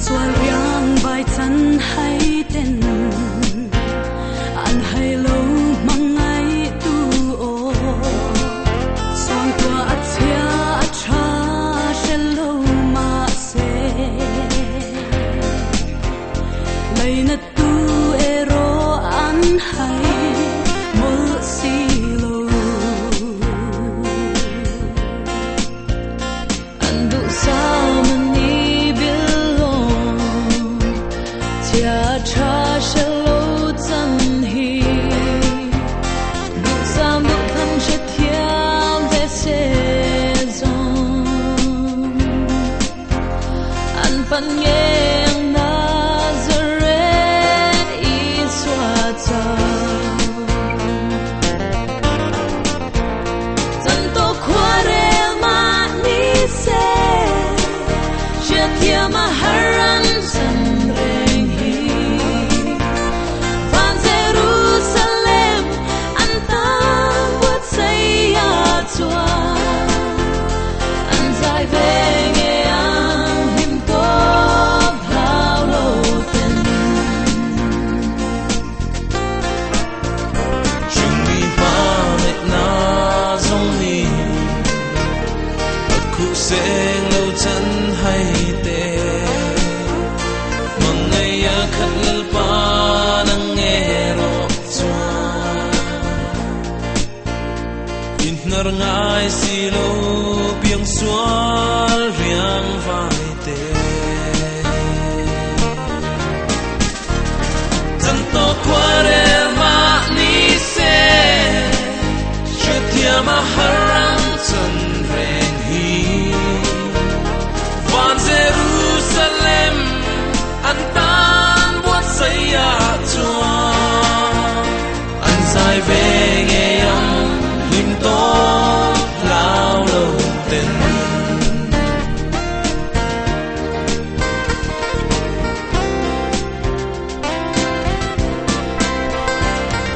sual riang vai chan hay ten an hay lo mangai tu o song tua atia acha shelo ma se leina tu ero an hay mul si lo andu sao cha shalo zan hi bu sam bu kan che tiam de saison an pan yang Nazareth iswata tanto cuore ma ni se che tiam haran san sen lâu chân hay tê mong ngày khát pa nang nghe ro chua in nar ngai si lo biang sual riang vai tê chân to quare ma ni se chutia ma harang chân Jerusalem antan buat saya tua an sai ve nghe am lim to lao lo ten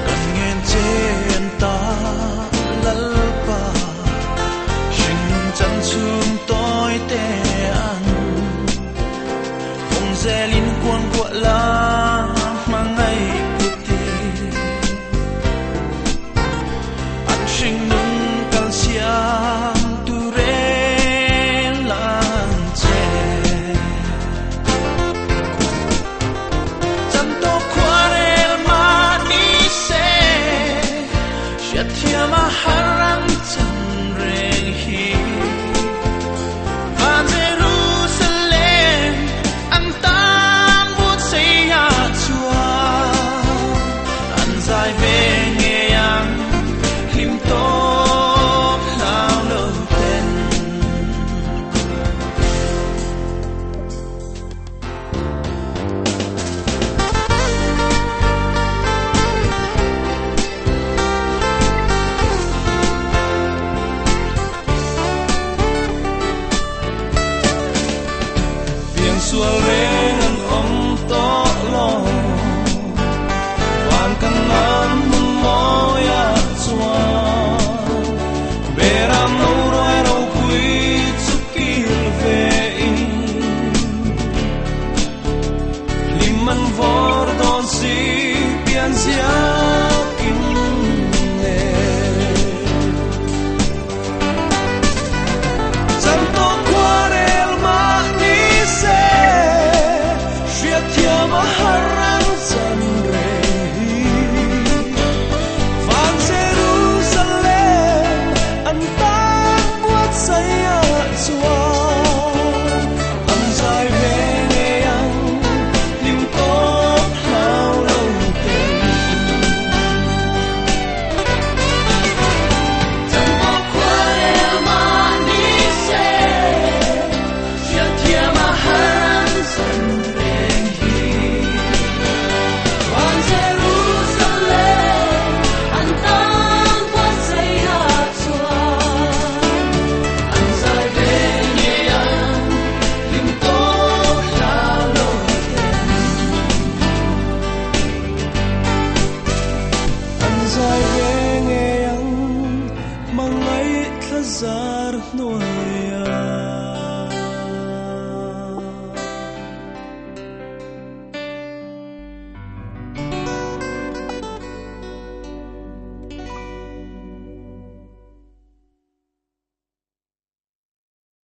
kan ngen chen ta lal pa shin chan chum toi te Zelin kuan kwa la mangai puti an shing nung kal siam tu re lan che tanto cuore ma ni se shatia ma haram chan reng hi sual rengan om to lo wan kan nam mo ya chua beram no roi ro pui chukil ve in liman vor don si pian sia kim ne santo cuore Maharang Sanrehi Van Jerusalem Antan buat saya jua Anjay venge yang lim top hao lâu ten Tanto cuore ma ni se Shatia Maharang Sanrehi Zar no